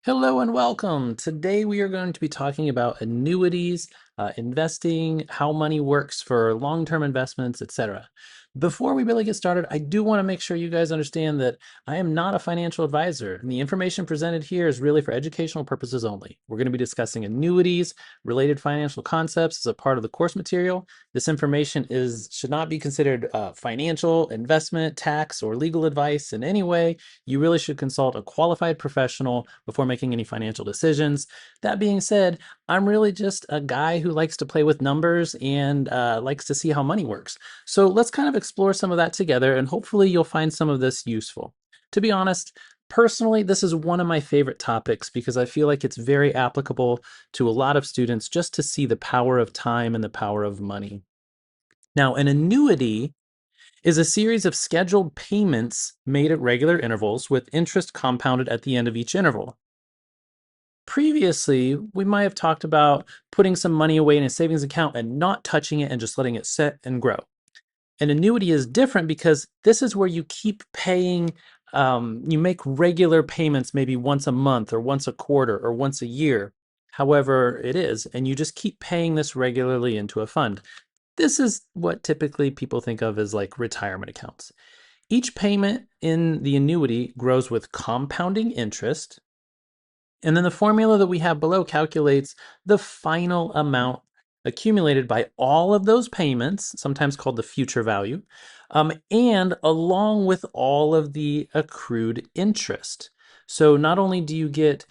Hello and welcome. Today we are going to be talking about annuities, investing, how money works for long-term investments, etc. Before we really get started, I do want to make sure you guys understand that I am not a financial advisor, and the information presented here is really for educational purposes only. We're going to be discussing annuities, related financial concepts as a part of the course material. This information should not be considered financial, investment, tax, or legal advice in any way. You really should consult a qualified professional before making any financial decisions. That being said, I'm really just a guy who likes to play with numbers and likes to see how money works. So let's kind of explore some of that together, and hopefully you'll find some of this useful. To be honest, personally, this is one of my favorite topics because I feel like it's very applicable to a lot of students just to see the power of time and the power of money. Now, an annuity is a series of scheduled payments made at regular intervals with interest compounded at the end of each interval. Previously, we might have talked about putting some money away in a savings account and not touching it and just letting it sit and grow. An annuity is different because this is where you keep paying, you make regular payments maybe once a month or once a quarter or once a year, however it is, and you just keep paying this regularly into a fund. This is what typically people think of as like retirement accounts. Each payment in the annuity grows with compounding interest, and then the formula that we have below calculates the final amount accumulated by all of those payments, sometimes called the future value, and along with all of the accrued interest. So not only do you get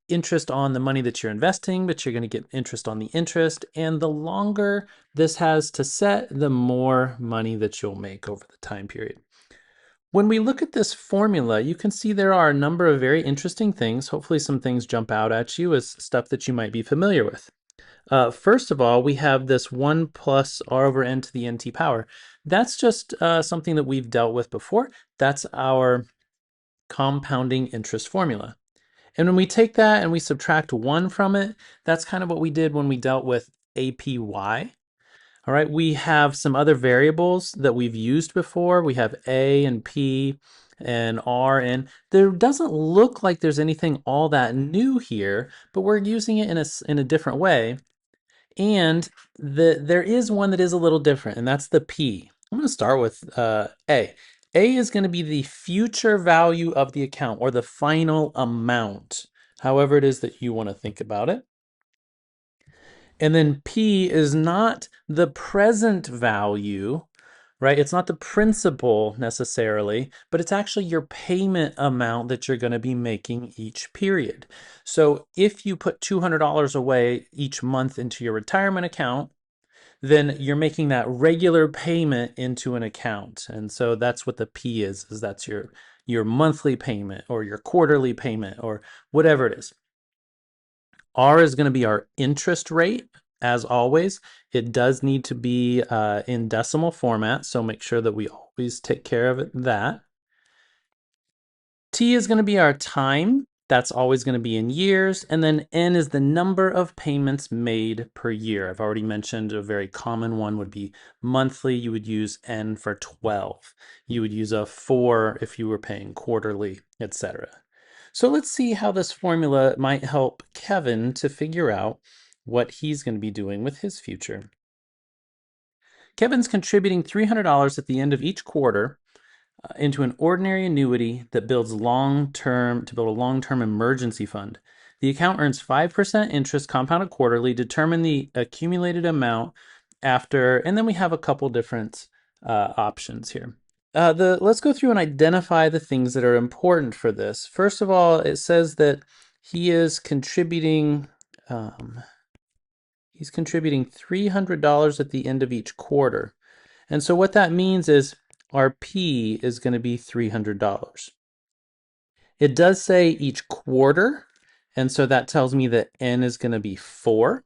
interest on the money that you're investing, but you're going to get interest on the interest. And the longer this has to set, the more money that you'll make over the time period. When we look at this formula, you can see there are a number of very interesting things. Hopefully some things jump out at you as stuff that you might be familiar with. First of all, we have this 1 plus r over n to the nt power. That's just something that we've dealt with before. That's our compounding interest formula. And when we take that and we subtract 1 from it, that's kind of what we did when we dealt with APY. All right, we have some other variables that we've used before. We have A and P and R, and there doesn't look like there's anything all that new here, but we're using it in a different way. And there is one that is a little different, and that's the P. I'm going to start with A. A is going to be the future value of the account, or the final amount, however it is that you want to think about it. And then P is not the present value, right? It's not the principal necessarily, but it's actually your payment amount that you're going to be making each period. So if you put $200 away each month into your retirement account, then you're making that regular payment into an account. And so that's what the P is that's your monthly payment or your quarterly payment or whatever it is. R is going to be our interest rate. As always, it does need to be in decimal format, so make sure that we always take care of that. T is going to be our time. That's always going to be in years. And then N is the number of payments made per year. I've already mentioned a very common one would be monthly. You would use N for 12. You would use a 4 if you were paying quarterly, etc. So let's see how this formula might help Kevin to figure out what he's going to be doing with his future. Kevin's contributing $300 at the end of each quarter into an ordinary annuity that builds to build a long-term emergency fund. The account earns 5% interest compounded quarterly. Determine the accumulated amount after, and then we have a couple different options here. Let's go through and identify the things that are important for this. First of all, it says that he is contributing $300 at the end of each quarter. And so what that means is our P is going to be $300. It does say each quarter, and so that tells me that N is going to be 4.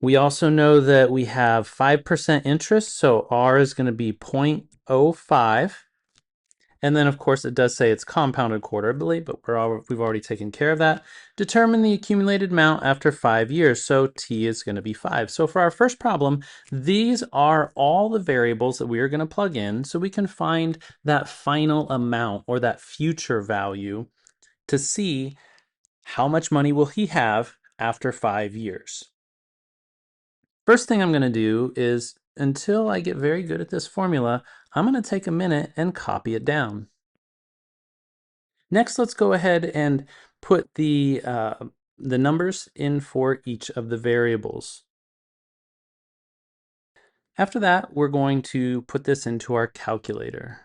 We also know that we have 5% interest, so R is going to be 0.05. And then, of course, it does say it's compounded quarterly, but we've already taken care of that. Determine the accumulated amount after 5 years, so T is going to be 5. So for our first problem, these are all the variables that we are going to plug in so we can find that final amount or that future value to see how much money will he have after 5 years. First thing I'm going to do is, until I get very good at this formula, I'm going to take a minute and copy it down. Next, let's go ahead and put the numbers in for each of the variables. After that, we're going to put this into our calculator.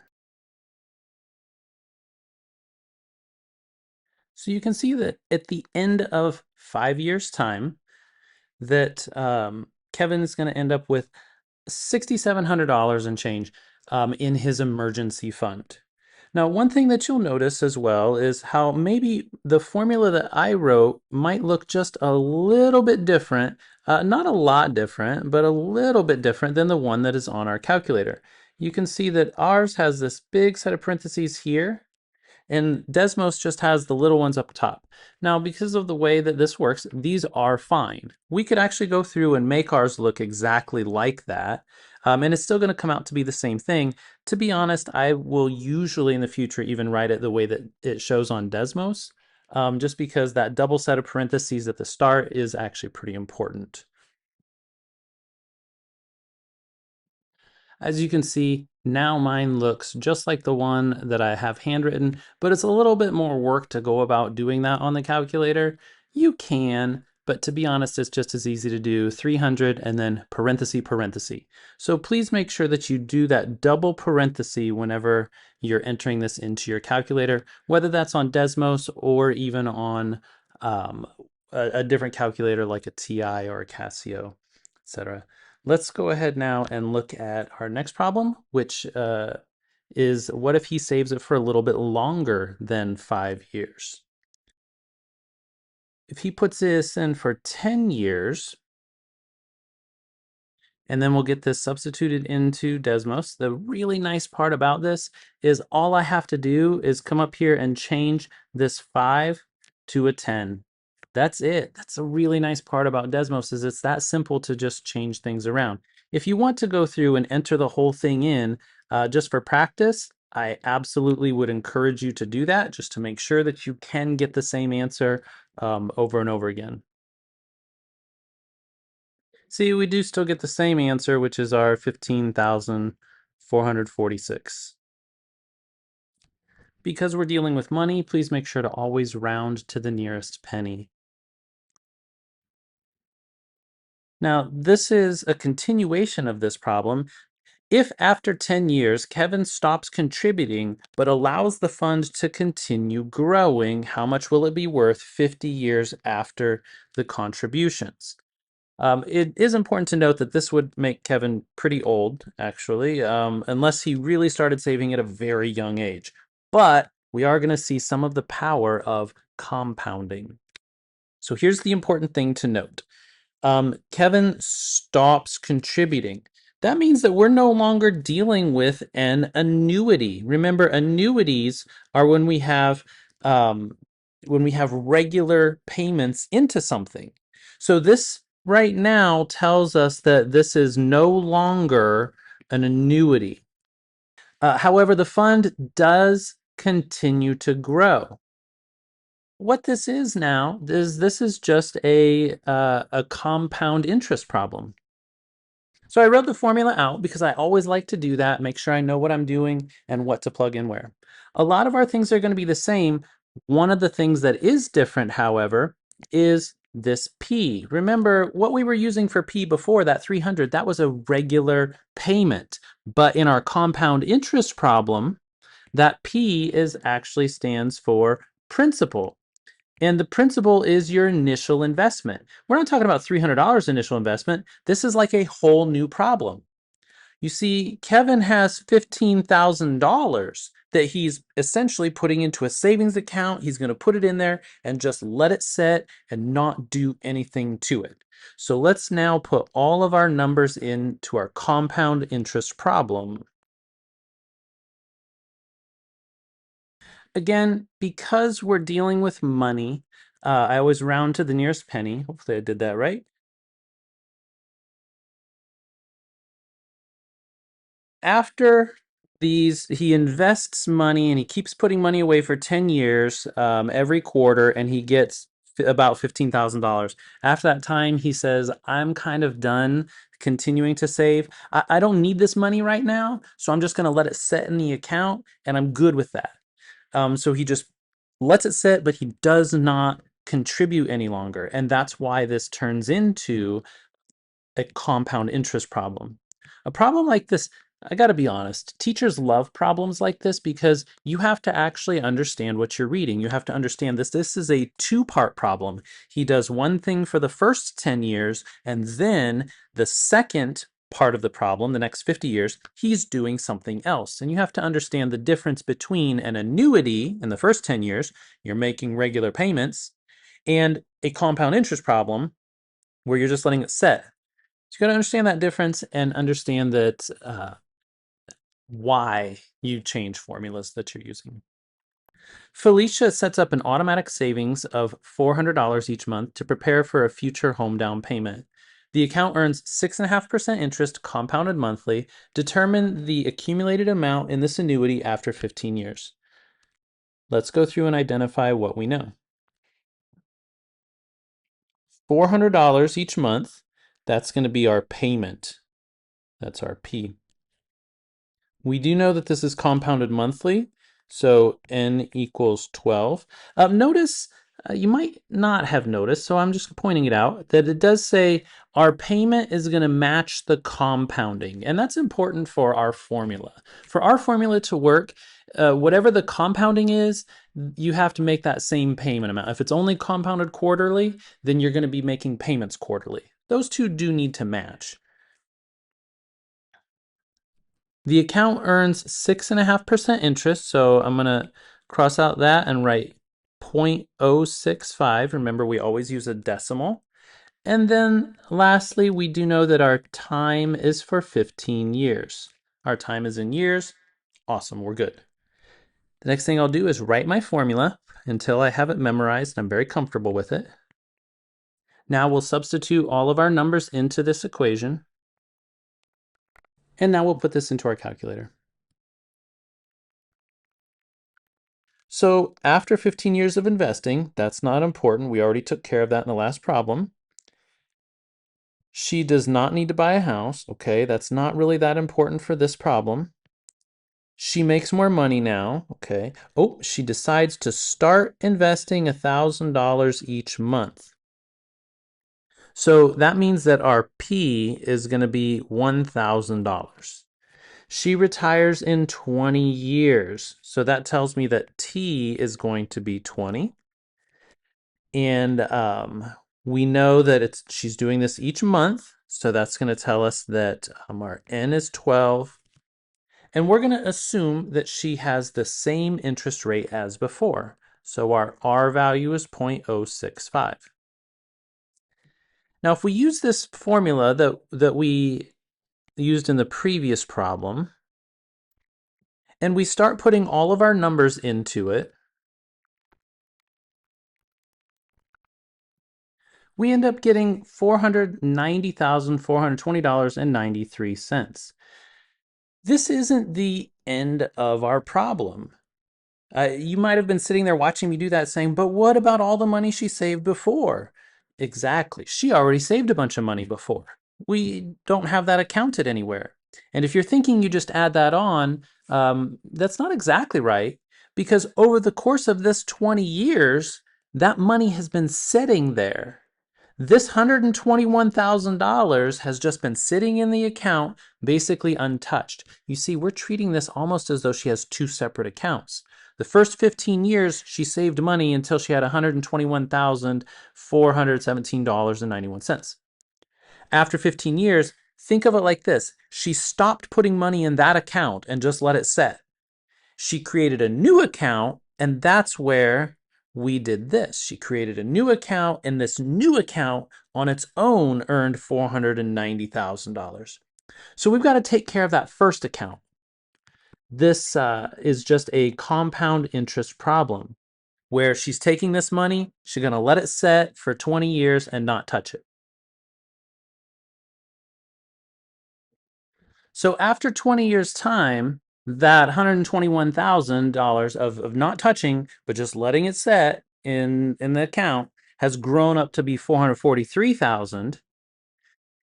So you can see that at the end of 5 years' time, that Kevin is going to end up with $6,700 and change in his emergency fund. Now, one thing that you'll notice as well is how maybe the formula that I wrote might look just a little bit different, not a lot different, but a little bit different than the one that is on our calculator. You can see that ours has this big set of parentheses here, and Desmos just has the little ones up top. Now, because of the way that this works, these are fine. We could actually go through and make ours look exactly like that, and it's still going to come out to be the same thing. To be honest, I will usually in the future even write it the way that it shows on Desmos, just because that double set of parentheses at the start is actually pretty important. As you can see, now mine looks just like the one that I have handwritten, but it's a little bit more work to go about doing that on the calculator. You can, but to be honest, it's just as easy to do 300 and then parenthesis. So please make sure that you do that double parenthesis whenever you're entering this into your calculator, whether that's on Desmos or even on a different calculator like a TI or a Casio, etc. Let's go ahead now and look at our next problem, which is what if he saves it for a little bit longer than 5 years? If he puts this in for 10 years, and then we'll get this substituted into Desmos. The really nice part about this is all I have to do is come up here and change this 5 to a 10. That's it. That's a really nice part about Desmos, is it's that simple to just change things around. If you want to go through and enter the whole thing in just for practice, I absolutely would encourage you to do that, just to make sure that you can get the same answer over and over again. See, we do still get the same answer, which is our 15,446. Because we're dealing with money, please make sure to always round to the nearest penny. Now, this is a continuation of this problem. If after 10 years, Kevin stops contributing but allows the fund to continue growing, how much will it be worth 50 years after the contributions? It is important to note that this would make Kevin pretty old, actually, unless he really started saving at a very young age. But we are going to see some of the power of compounding. So here's the important thing to note. Kevin stops contributing. That means that we're no longer dealing with an annuity. Remember, annuities are when we have regular payments into something. So this right now tells us that this is no longer an annuity. However, the fund does continue to grow. What this is now is this is just a compound interest problem. So I wrote the formula out because I always like to do that, make sure I know what I'm doing and what to plug in where. A lot of our things are going to be the same. One of the things that is different, however, is this P. Remember what we were using for P before, that 300, that was a regular payment. But in our compound interest problem, that P is actually stands for principal. And the principal is your initial investment. We're not talking about $300 initial investment. This is like a whole new problem. You see, Kevin has $15,000 that he's essentially putting into a savings account. He's going to put it in there and just let it sit and not do anything to it. So let's now put all of our numbers into our compound interest problem. Again, because we're dealing with money, I always round to the nearest penny. Hopefully I did that right. After he invests money and he keeps putting money away for 10 years every quarter, and he gets about $15,000. After that time, he says, I'm kind of done continuing to save. I don't need this money right now, so I'm just going to let it sit in the account, and I'm good with that. So he just lets it sit, but he does not contribute any longer. And that's why this turns into a compound interest problem. A problem like this, I got to be honest, teachers love problems like this because you have to actually understand what you're reading. You have to understand this. This is a two-part problem. He does one thing for the first 10 years, and then the second part of the problem, the next 50 years, he's doing something else. And you have to understand the difference between an annuity in the first 10 years, you're making regular payments, and a compound interest problem where you're just letting it set. So you got to understand that difference and understand that why you change formulas that you're using. Felicia sets up an automatic savings of $400 each month to prepare for a future home down payment. The account earns 6.5% interest compounded monthly. Determine the accumulated amount in this annuity after 15 years. Let's go through and identify what we know. $400 each month, that's going to be our payment. That's our P. We do know that this is compounded monthly, so n equals 12. Notice, you might not have noticed, so I'm just pointing it out, that it does say our payment is going to match the compounding, and that's important for our formula. For our formula to work, whatever the compounding is, you have to make that same payment amount. If it's only compounded quarterly, then you're going to be making payments quarterly. Those two do need to match. The account earns 6.5% interest, so I'm going to cross out that and write 0.065. Remember, we always use a decimal. And then lastly, we do know that our time is for 15 years. Our time is in years. Awesome, we're good. The next thing I'll do is write my formula until I have it memorized and I'm very comfortable with it. Now we'll substitute all of our numbers into this equation. And now we'll put this into our calculator. So after 15 years of investing, that's not important. We already took care of that in the last problem. She does not need to buy a house. Okay, that's not really that important for this problem. She makes more money now. Okay. Oh, she decides to start investing $1,000 each month. So that means that our P is going to be $1,000. She retires in 20 years. So that tells me that T is going to be 20. And we know that she's doing this each month. So that's going to tell us that our N is 12. And we're going to assume that she has the same interest rate as before. So our R value is 0.065. Now, if we use this formula that we used in the previous problem, and we start putting all of our numbers into it, we end up getting $490,420.93. This isn't the end of our problem. You might have been sitting there watching me do that saying, but what about all the money she saved before? Exactly. She already saved a bunch of money before. We don't have that accounted anywhere. And if you're thinking you just add that on, that's not exactly right, because over the course of this 20 years, that money has been sitting there. This $121,000 has just been sitting in the account, basically untouched. You see, we're treating this almost as though she has two separate accounts. The first 15 years, she saved money until she had $121,417.91. After 15 years, think of it like this. She stopped putting money in that account and just let it set. She created a new account, and that's where we did this. She created a new account, and this new account on its own earned $490,000. So we've got to take care of that first account. This is just a compound interest problem where she's taking this money, she's going to let it set for 20 years and not touch it. So after 20 years' time, that $121,000 of not touching, but just letting it set in the account has grown up to be 443,000.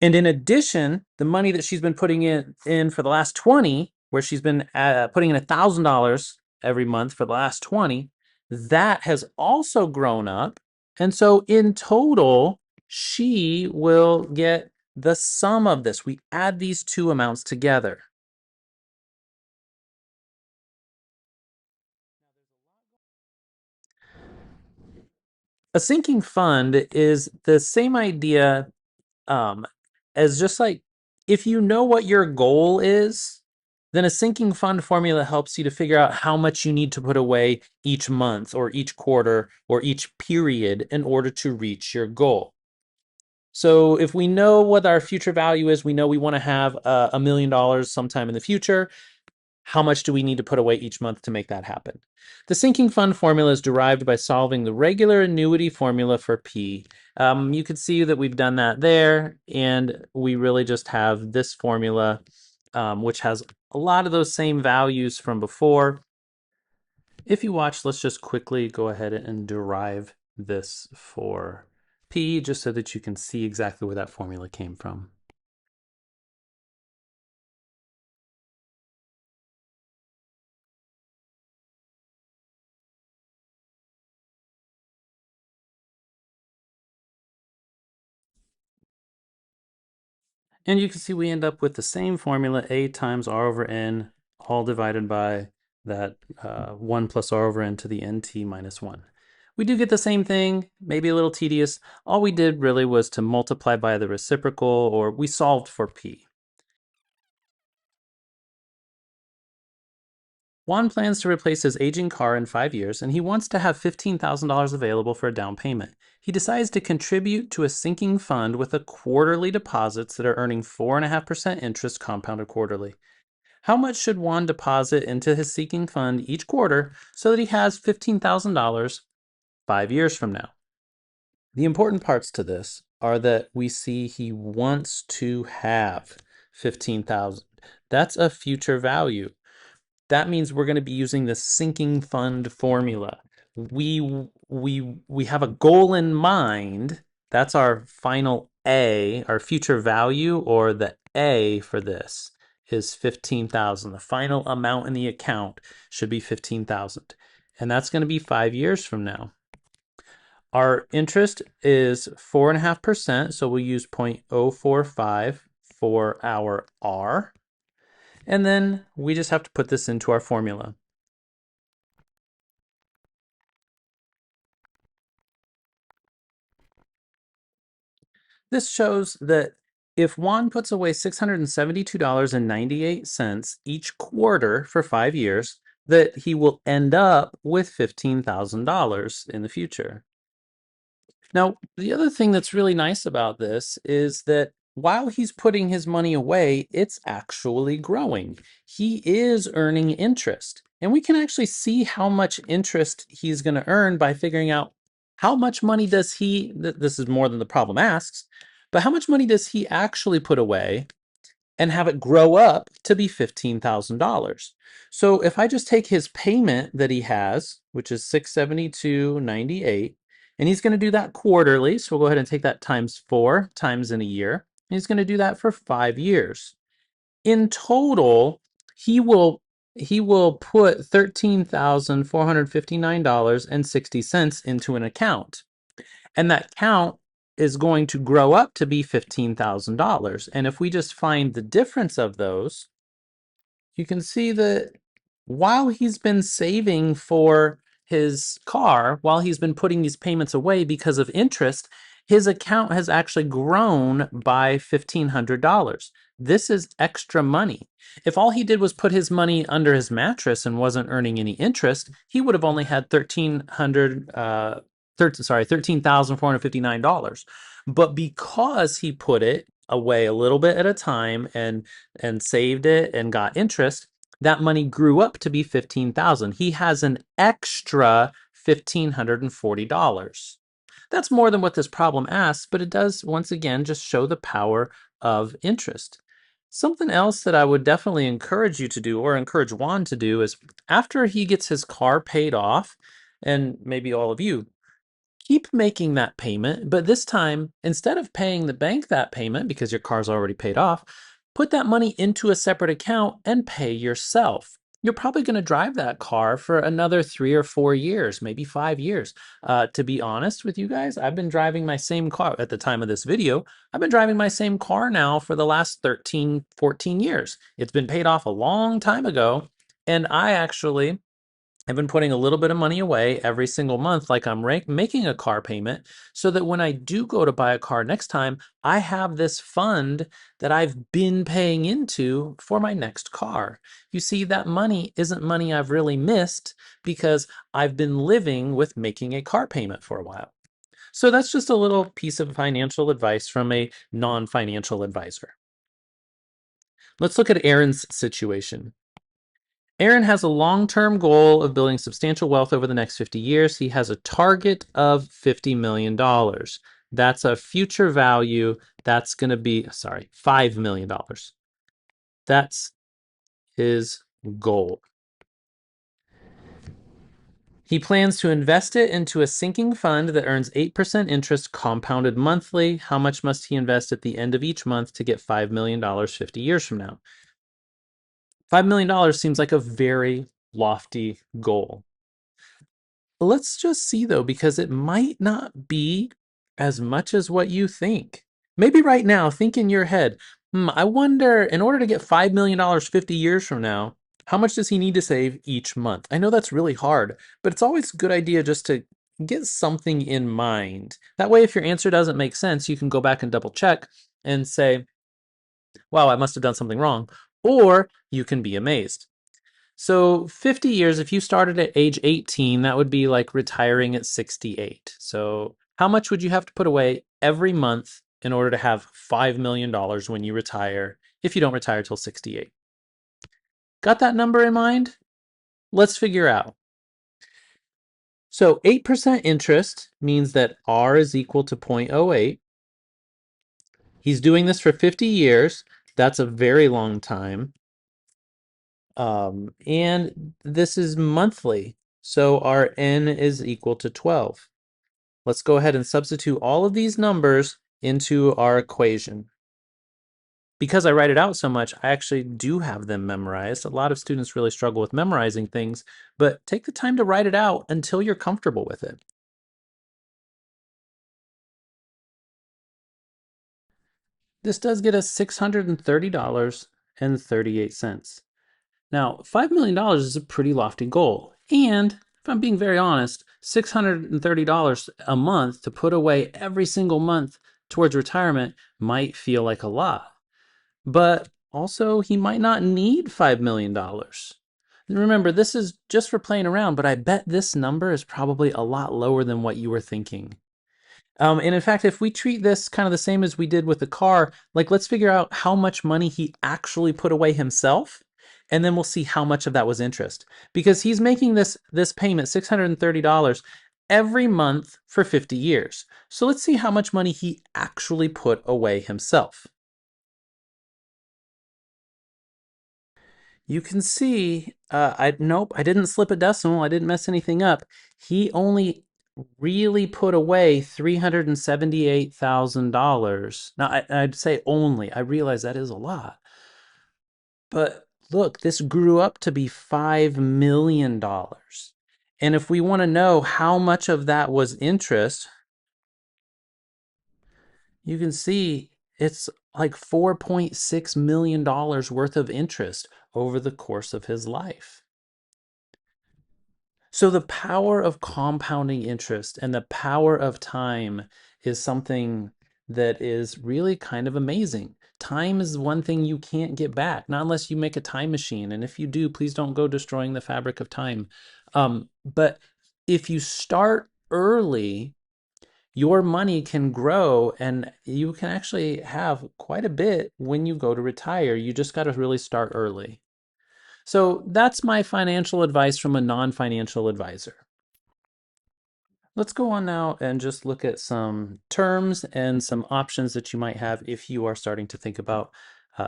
And in addition, the money that she's been putting in for the last 20, where she's been putting in $1,000 every month for the last 20, that has also grown up. And so in total, she will get the sum of this. We add these two amounts together. A sinking fund is the same idea um, as just like if you know what your goal is, then a sinking fund formula helps you to figure out how much you need to put away each month or each quarter or each period in order to reach your goal. So if we know what our future value is, we know we want to have $1 million sometime in the future. How much do we need to put away each month to make that happen? The sinking fund formula is derived by solving the regular annuity formula for P. You can see that we've done that there, and we really just have this formula, which has a lot of those same values from before. If you watch, let's just quickly go ahead and derive this for P, just so that you can see exactly where that formula came from. And you can see we end up with the same formula, A times R over N, all divided by that 1 plus R over N to the NT minus 1. We do get the same thing, maybe a little tedious. All we did really was to multiply by the reciprocal, or we solved for P. Juan plans to replace his aging car in 5 years, and he wants to have $15,000 available for a down payment. He decides to contribute to a sinking fund with a quarterly deposits that are earning 4.5% interest compounded quarterly. How much should Juan deposit into his sinking fund each quarter so that he has $15,000 5 years from now? The important parts to this are that we see he wants to have 15,000. That's a future value. That means we're going to be using the sinking fund formula. We have a goal in mind. That's our final A, our future value, or the A for this is 15,000. The final amount in the account should be 15,000. And that's going to be 5 years from now. Our interest is 4.5%, so we'll use 0.045 for our R. And then we just have to put this into our formula. This shows that if Juan puts away $672.98 each quarter for 5 years, that he will end up with $15,000 in the future. Now, the other thing that's really nice about this is that while he's putting his money away, it's actually growing. He is earning interest. And we can actually see how much interest he's going to earn by figuring out how much money does he, this is more than the problem asks, but how much money does he actually put away and have it grow up to be $15,000. So if I just take his payment that he has, which is $672.98, and he's going to do that quarterly, so we'll go ahead and take that times 4 times in a year. And he's going to do that for 5 years. In total, he will put $13,459.60 into an account. And that account is going to grow up to be $15,000. And if we just find the difference of those, you can see that while he's been saving for his car, while he's been putting these payments away because of interest, his account has actually grown by $1,500. This is extra money. If all he did was put his money under his mattress and wasn't earning any interest, he would have only had $13,459. But because he put it away a little bit at a time and saved it and got interest, that money grew up to be $15,000. He has an extra $1,540. That's more than what this problem asks, but it does once again just show the power of interest. Something else that I would definitely encourage you to do, or encourage Juan to do, is after he gets his car paid off, and maybe all of you, keep making that payment, but this time, instead of paying the bank that payment because your car's already paid off, put that money into a separate account and pay yourself. You're probably going to drive that car for another 3 or 4 years, maybe 5 years. To be honest with you guys, I've been driving my same car at the time of this video. I've been driving my same car now for the last 13, 14 years. It's been paid off a long time ago. And I actually I've been putting a little bit of money away every single month, like I'm making a car payment, so that when I do go to buy a car next time, I have this fund that I've been paying into for my next car. You see, that money isn't money I've really missed because I've been living with making a car payment for a while. So that's just a little piece of financial advice from a non-financial advisor. Let's look at Aaron's situation. Aaron has a long-term goal of building substantial wealth over the next 50 years. He has a target of $50 million. That's a future value. That's going to be, sorry, $5 million. That's his goal. He plans to invest it into a sinking fund that earns 8% interest compounded monthly. How much must he invest at the end of each month to get $5 million 50 years from now? $5 million seems like a very lofty goal. Let's just see though, because it might not be as much as what you think. Maybe right now, think in your head, I wonder, in order to get $5 million 50 years from now, how much does he need to save each month? I know that's really hard, but it's always a good idea just to get something in mind. That way, if your answer doesn't make sense, you can go back and double check and say, wow, I must have done something wrong. Or you can be amazed. So 50 years, if you started at age 18, that would be like retiring at 68. So how much would you have to put away every month in order to have $5 million when you retire, if you don't retire till 68? Got that number in mind? Let's figure out. So 8% interest means that R is equal to 0.08. He's doing this for 50 years. That's a very long time. And this is monthly. So our N is equal to 12. Let's go ahead and substitute all of these numbers into our equation. Because I write it out so much, I actually do have them memorized. A lot of students really struggle with memorizing things, but take the time to write it out until you're comfortable with it. This does get us $630.38. Now, $5 million is a pretty lofty goal. And if I'm being very honest, $630 a month to put away every single month towards retirement might feel like a lot. But also, he might not need $5 million. Remember, this is just for playing around, but I bet this number is probably a lot lower than what you were thinking. And in fact, if we treat this kind of the same as we did with the car, like let's figure out how much money he actually put away himself, and then we'll see how much of that was interest. Because he's making this payment, $630, every month for 50 years. So let's see how much money he actually put away himself. You can see, nope, I didn't slip a decimal. I didn't mess anything up. He only really put away $378,000. Now, I'd say only. I realize that is a lot. But look, this grew up to be $5 million. And if we want to know how much of that was interest, you can see it's like $4.6 million worth of interest over the course of his life. So the power of compounding interest and the power of time is something that is really kind of amazing. Time is one thing you can't get back, not unless you make a time machine. And if you do, please don't go destroying the fabric of time. But if you start early, your money can grow and you can actually have quite a bit when you go to retire. You just got to really start early. So that's my financial advice from a non-financial advisor. Let's go on now and just look at some terms and some options that you might have if you are starting to think about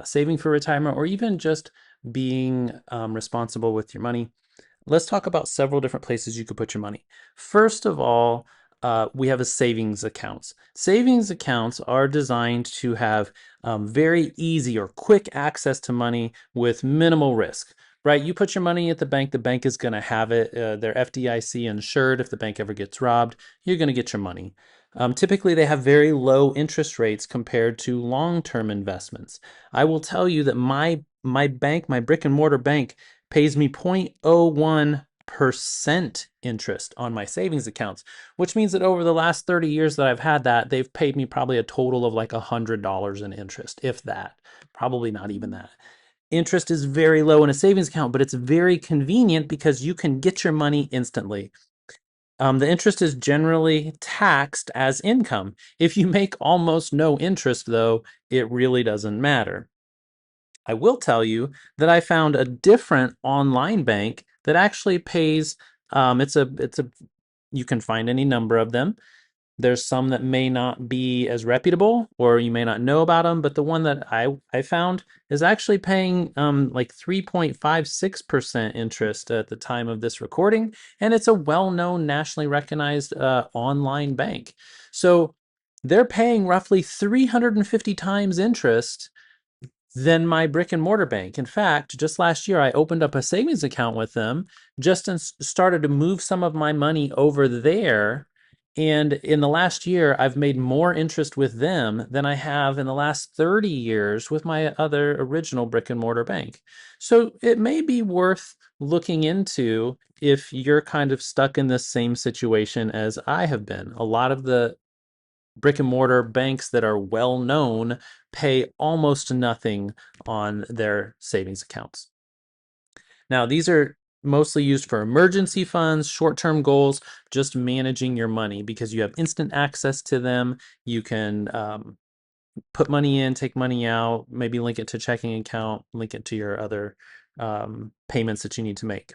saving for retirement, or even just being responsible with your money, let's talk about several different places you could put your money. First of all, we have a savings accounts. Savings accounts are designed to have very easy or quick access to money with minimal risk, right? You put your money at the bank is going to have it. They're FDIC insured. If the bank ever gets robbed, you're going to get your money. Typically, they have very low interest rates compared to long-term investments. I will tell you that my bank, my brick and mortar bank, pays me 0.01% interest on my savings accounts, which means that over the last 30 years that I've had that, they've paid me probably a total of like $100 in interest, if that, probably not even that. Interest is very low in a savings account, but it's very convenient because you can get your money instantly. The interest is generally taxed as income. If you make almost no interest, though, it really doesn't matter. I will tell you that I found a different online bank that actually pays. It's a you can find any number of them. There's some that may not be as reputable, or you may not know about them, but the one that I found is actually paying like 3.56% interest at the time of this recording, and it's a well-known, nationally recognized online bank. So they're paying roughly 350 times interest than my brick and mortar bank. In fact, just last year, I opened up a savings account with them, just and started to move some of my money over there. And in the last year, I've made more interest with them than I have in the last 30 years with my other original brick and mortar bank. So it may be worth looking into if you're kind of stuck in the same situation as I have been. A lot of the brick and mortar banks that are well known pay almost nothing on their savings accounts. Now, these are mostly used for emergency funds, short-term goals, just managing your money because you have instant access to them. You can put money in, take money out, maybe link it to checking account, link it to your other payments that you need to make.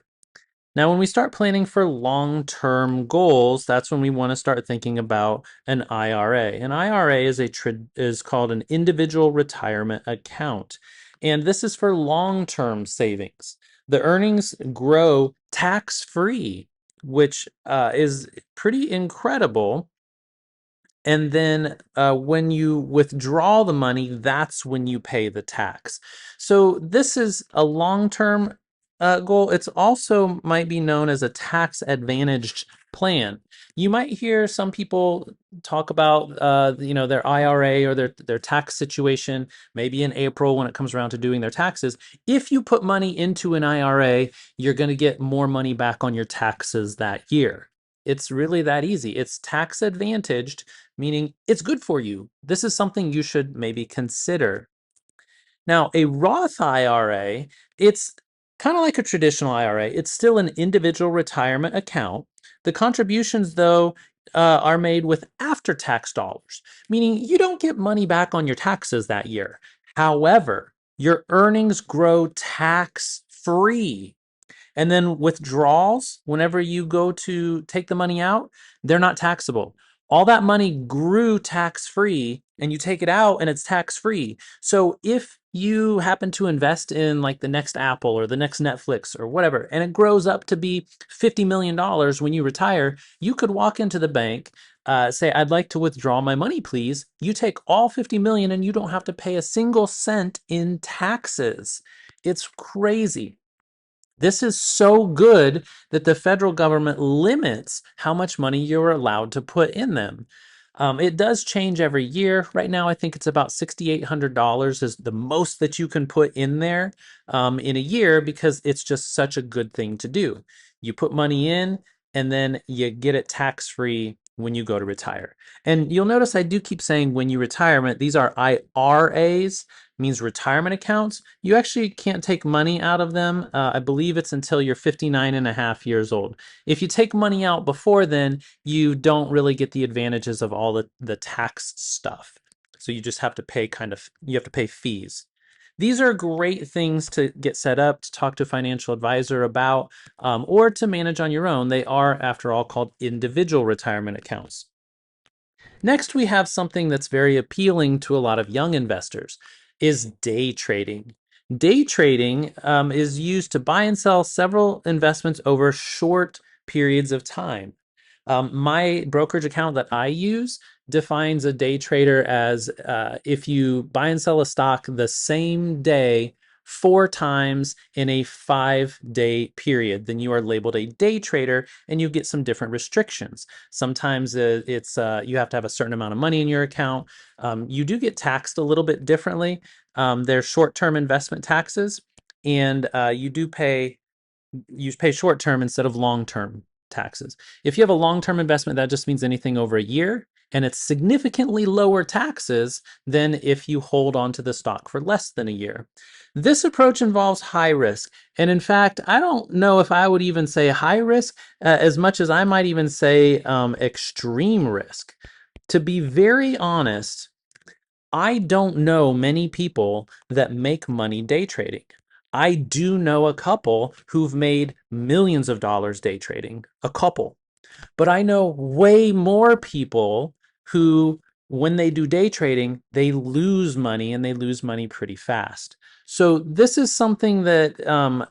Now, when we start planning for long-term goals, that's when we want to start thinking about an IRA. An IRA is called an individual retirement account, and this is for long-term savings. The earnings grow tax-free, which is pretty incredible. And then when you withdraw the money, that's when you pay the tax. So this is a long-term goal. It's also might be known as a tax-advantaged plan. You might hear some people talk about their IRA or their tax situation, maybe in April when it comes around to doing their taxes. If you put money into an IRA, you're going to get more money back on your taxes that year. It's really that easy. It's tax advantaged, meaning it's good for you. This is something you should maybe consider. Now, a Roth IRA, it's kind of like a traditional IRA. It's still an individual retirement account. The contributions, though, are made with after-tax dollars, meaning you don't get money back on your taxes that year. However, your earnings grow tax-free. And then withdrawals, whenever you go to take the money out, they're not taxable. All that money grew tax-free and you take it out and it's tax-free. So if you happen to invest in like the next Apple or the next Netflix or whatever, and it grows up to be $50 million when you retire, you could walk into the bank, say, I'd like to withdraw my money, please. You take all 50 million and you don't have to pay a single cent in taxes. It's crazy. This is so good that the federal government limits how much money you're allowed to put in them. It does change every year. Right now, I think it's about $6,800 is the most that you can put in there in a year because it's just such a good thing to do. You put money in and then you get it tax-free when you go to retire. And you'll notice I do keep saying when you retirement, these are IRAs, means retirement accounts. You actually can't take money out of them. I believe it's until you're 59 and a half years old. If you take money out before then, you don't really get the advantages of all the tax stuff. So you just have to pay you have to pay fees. These are great things to get set up, to talk to a financial advisor about, or to manage on your own. They are, after all, called individual retirement accounts. Next, we have something that's very appealing to a lot of young investors. is day trading. Day trading is used to buy and sell several investments over short periods of time. My brokerage account that I use defines a day trader as if you buy and sell a stock the same day 4 times in a 5-day period, then you are labeled a day trader and you get some different restrictions. Sometimes it's you have to have a certain amount of money in your account. You do get taxed a little bit differently. There's short-term investment taxes, and you pay short term instead of long term taxes. If you have a long term investment, that just means anything over a year, and it's significantly lower taxes than if you hold on to the stock for less than a year. This approach involves high risk. And in fact, I don't know if I would even say high risk as much as I might even say extreme risk. To be very honest, I don't know many people that make money day trading. I do know a couple who've made millions of dollars day trading, a couple. But I know way more people who, when they do day trading, they lose money and they lose money pretty fast. So this is something that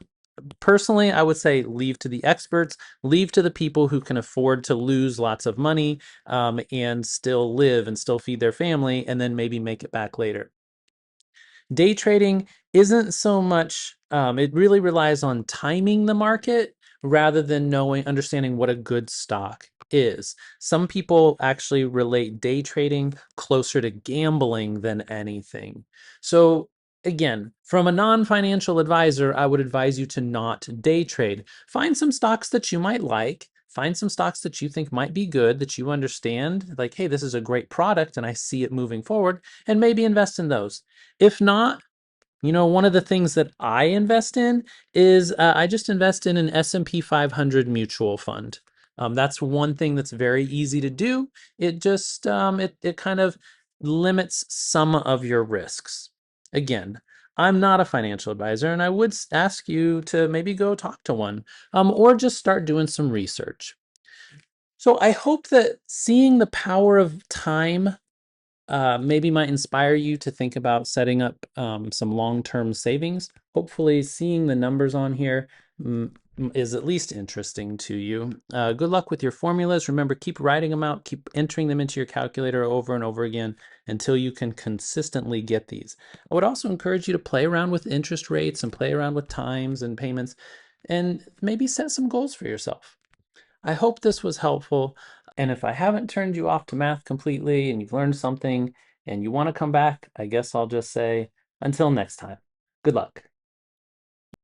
personally, I would say leave to the experts, leave to the people who can afford to lose lots of money and still live and still feed their family and then maybe make it back later. Day trading isn't so much, it really relies on timing the market rather than understanding what a good stock is. Some people actually relate day trading closer to gambling than anything. So again, from a non-financial advisor, I would advise you to not day trade. Find some stocks that you might like. Find some stocks that you think might be good, that you understand, like, hey, this is a great product and I see it moving forward, and maybe invest in those. If not, one of the things that I invest in is I just invest in an S&P 500 mutual fund. That's one thing that's very easy to do. It just it kind of limits some of your risks. Again, I'm not a financial advisor, and I would ask you to maybe go talk to one, or just start doing some research. So I hope that seeing the power of time maybe might inspire you to think about setting up some long-term savings. Hopefully, seeing the numbers on here is at least interesting to you. Good luck with your formulas. Remember, keep writing them out, keep entering them into your calculator over and over again until you can consistently get these. I would also encourage you to play around with interest rates and play around with times and payments and maybe set some goals for yourself. I hope this was helpful. And if I haven't turned you off to math completely and you've learned something and you want to come back, I guess I'll just say until next time. Good luck.